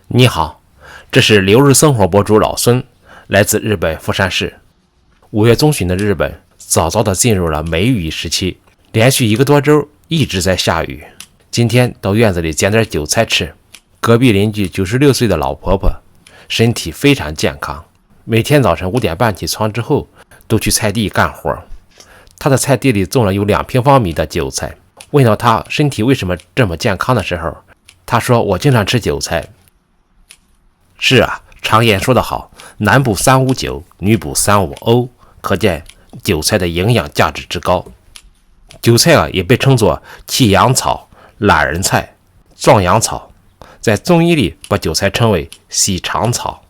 你好，这是流日生活博主老孙，来自日本富山市。5月中旬的日本早早的进入了梅雨时期，连续1个多周一直在下雨。今天到院子里捡点韭菜吃。隔壁邻居96岁的老婆婆，身体非常健康，每天早晨5点半起床之后都去菜地干活。她的菜地里种了有2平方米的韭菜。问到她身体为什么这么健康的时候，她说：“我经常吃韭菜。”是啊，常言说得好，男补359，女补350，可见韭菜的营养价值之高。韭菜也被称作弃养草、懒人菜、壮阳草，在中医里把韭菜称为细长草。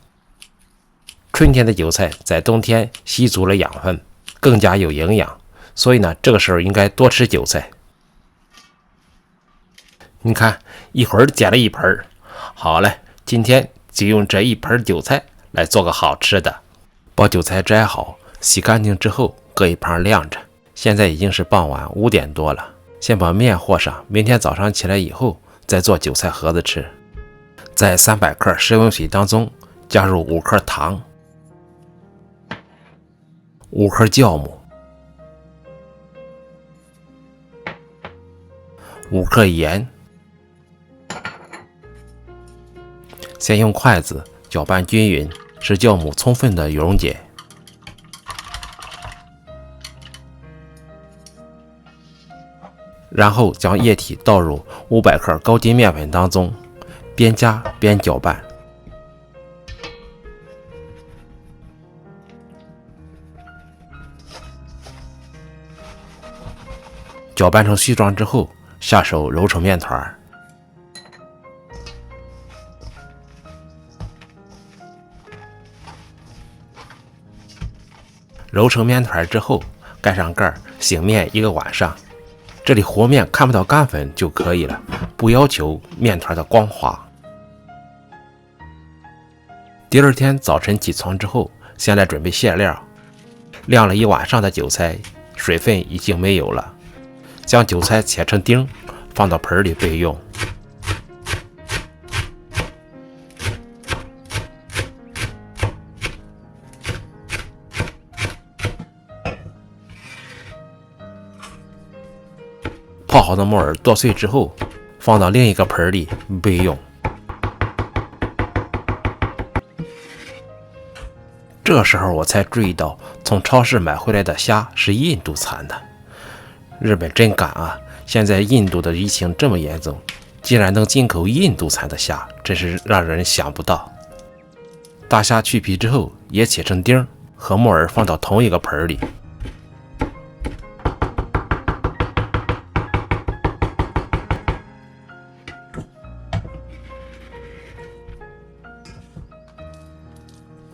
春天的韭菜在冬天吸足了养分，更加有营养，所以呢，这个时候应该多吃韭菜。你看，一会儿捡了一盆，好嘞，今天就用这一盆韭菜来做个好吃的。把韭菜摘好，洗干净之后搁一旁晾着。现在已经是傍晚5点多了，先把面和上，明天早上起来以后再做韭菜盒子吃。在300克室温水当中加入5克糖、5克酵母、5克盐，先用筷子搅拌均匀，使酵母充分的溶解。然后将液体倒入500克高筋面粉当中，边加边搅拌。搅拌成絮状之后，下手揉成面团。揉成面团之后，盖上盖醒面1个晚上。这里和面看不到干粉就可以了，不要求面团的光滑。第二天早晨起床之后，先来准备馅料。晾了1晚上的韭菜，水分已经没有了，将韭菜切成丁，放到盆里备用。泡好的木耳剁碎之后，放到另一个盆里备用。这时候我才注意到，从超市买回来的虾是印度产的。日本真敢啊！现在印度的疫情这么严重，竟然能进口印度产的虾，真是让人想不到。大虾去皮之后也切成丁，和木耳放到同一个盆里。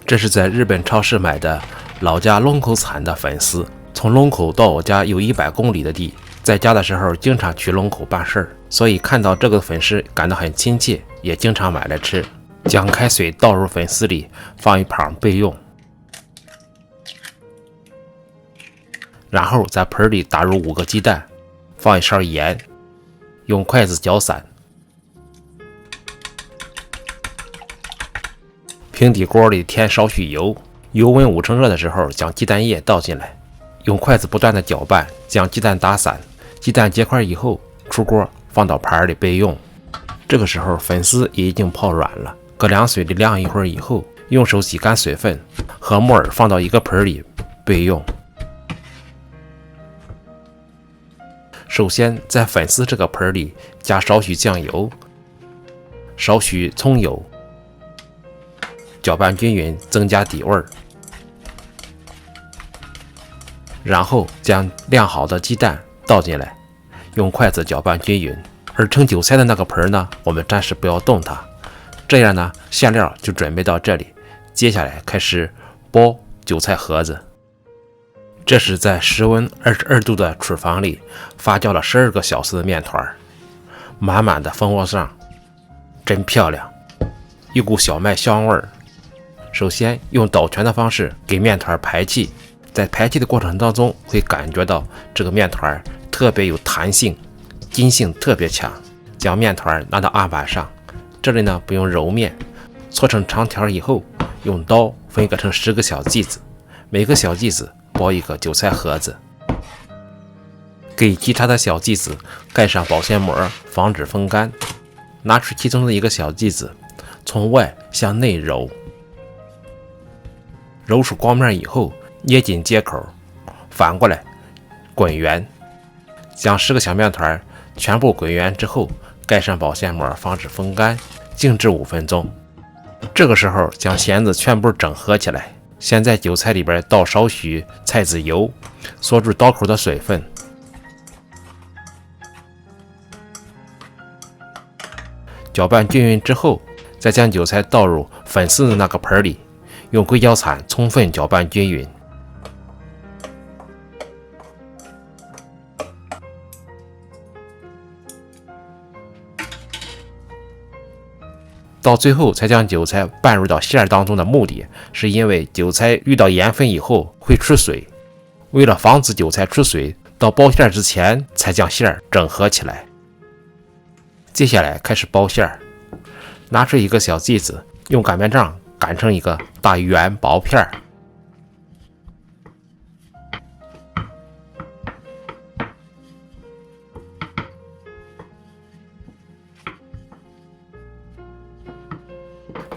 这是在日本超市买的老家龙口产的粉丝，从龙口到我家有100公里的地，在家的时候经常去龙口办事儿，所以看到这个粉丝感到很亲切，也经常买来吃。将开水倒入粉丝里，放一旁备用。然后在盆里打入5个鸡蛋，放一勺盐，用筷子搅散。平底锅里添少许油，油温5成热的时候，将鸡蛋液倒进来，用筷子不断的搅拌，将鸡蛋打散。鸡蛋结块以后，出锅放到盘里备用。这个时候粉丝也已经泡软了，搁凉水里晾一会儿以后，用手挤干水分，和木耳放到一个盆里备用。首先在粉丝这个盆里加少许酱油，少许葱油，搅拌均匀，增加底味。然后将晾好的鸡蛋倒进来，用筷子搅拌均匀。而盛韭菜的那个盆呢，我们暂时不要动它。这样呢，馅料就准备到这里。接下来开始包韭菜盒子。这是在室温22度的厨房里发酵了12个小时的面团，满满的蜂窝上，真漂亮，一股小麦香味儿。首先用倒拳的方式给面团排气，在排气的过程当中会感觉到这个面团特别有弹性，筋性特别强。将面团拿到案板上，这里呢不用揉面，搓成长条以后，用刀分割成10个小剂子，每个小剂子包一个韭菜盒子。给击叉的小剂子盖上保鲜膜，防止风干。拿出其中的一个小剂子，从外向内揉，揉出光面以后，捏紧接口，反过来滚圆。将10个小面团全部滚圆之后，盖上保鲜膜，防止风干，静置5分钟。这个时候将咸子全部整合起来，先在韭菜里边倒少许菜籽油，锁住刀口的水分。搅拌均匀之后，再将韭菜倒入粉丝的那个盆里，用硅胶铲充分搅拌均匀。到最后才将韭菜拌入到馅当中的目的，是因为韭菜遇到盐分以后会出水，为了防止韭菜出水，到包馅之前才将馅整合起来。接下来开始包馅，拿出一个小剂子，用擀面杖擀成一个大圆薄片，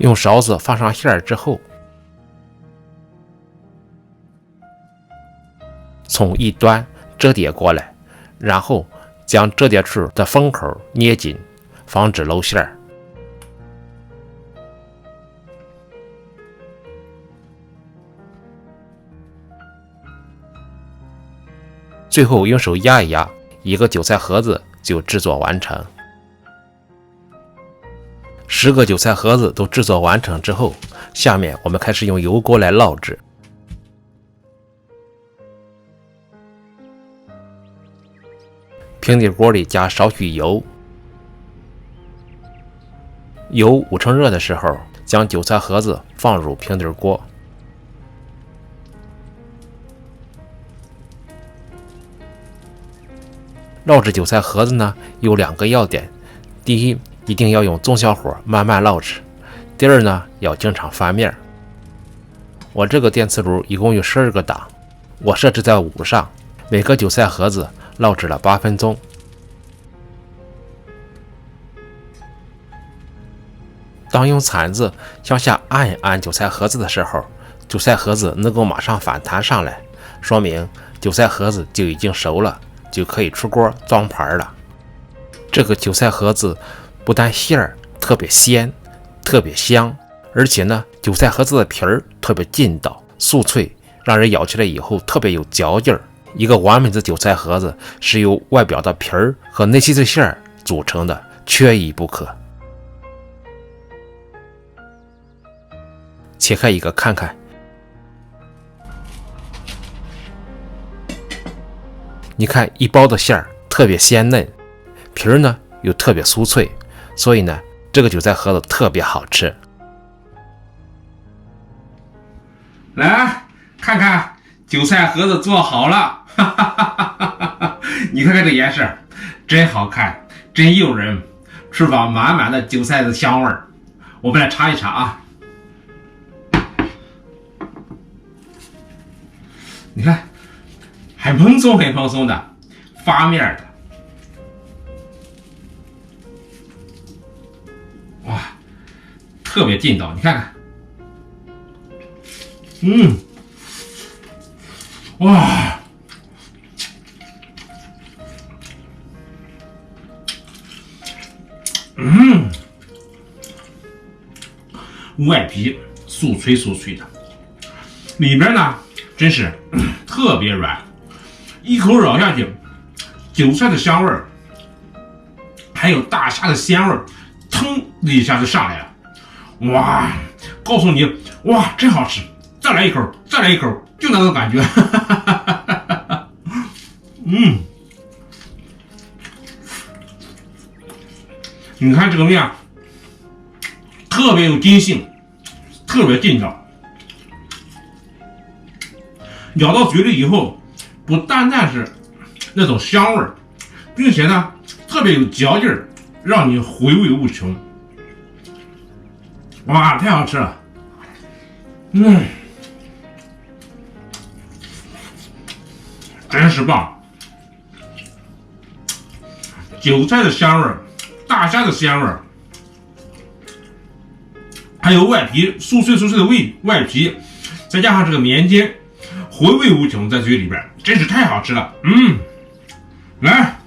用勺子放上馅之后，从一端折叠过来，然后将折叠处的封口捏紧，防止漏馅。最后用手压一压，一个韭菜盒子就制作完成。10个韭菜盒子都制作完成之后，下面我们开始用油锅来烙制。平底锅里加少许油，油5成热的时候，将韭菜盒子放入平底锅。烙制韭菜盒子呢，有2个要点：第一，一定要用中小火慢慢烙制；第二呢，要经常翻面。我这个电磁炉一共有12个档，我设置在5上，每个韭菜盒子烙制了8分钟。当用铲子向下按一按韭菜盒子的时候，韭菜盒子能够马上反弹上来，说明韭菜盒子就已经熟了，就可以出锅装盘了。这个韭菜盒子不但馅儿特别鲜、特别香，而且呢，韭菜盒子的皮儿特别劲道、酥脆，让人咬起来以后特别有嚼劲儿。一个完美的韭菜盒子是由外表的皮儿和内细的馅儿组成的，缺一不可。切开一个看看，你看一包的馅儿特别鲜嫩，皮儿呢又特别酥脆，所以呢，这个韭菜盒子特别好吃。来看看韭菜盒子做好了，哈哈哈哈哈！你看看这颜色，真好看，真诱人，厨房满满的韭菜的香味儿。我们来尝一尝啊！你看，很蓬松，很蓬松的，发面的，哇，特别劲道，你看看，哇，外皮酥脆酥脆的，里边呢真是特别软，一口咬下去，韭菜的香味儿，还有大虾的鲜味儿，腾的一下就上来了。哇，告诉你，哇，真好吃！再来一口，再来一口，就那种感觉。你看这个面，特别有筋性，特别劲道。咬到嘴里以后，不单单是那种香味儿，并且呢特别有嚼劲儿，让你回味无穷。哇，太好吃了！真是棒！韭菜的香味儿，大虾的鲜味儿，还有外皮酥脆的外皮，再加上这个棉尖，回味无穷，在嘴里边真是太好吃了。来，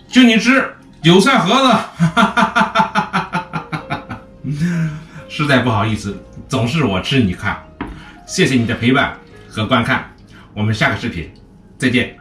请你吃韭菜盒子。实在不好意思，总是我吃你看。谢谢你的陪伴和观看，我们下个视频再见。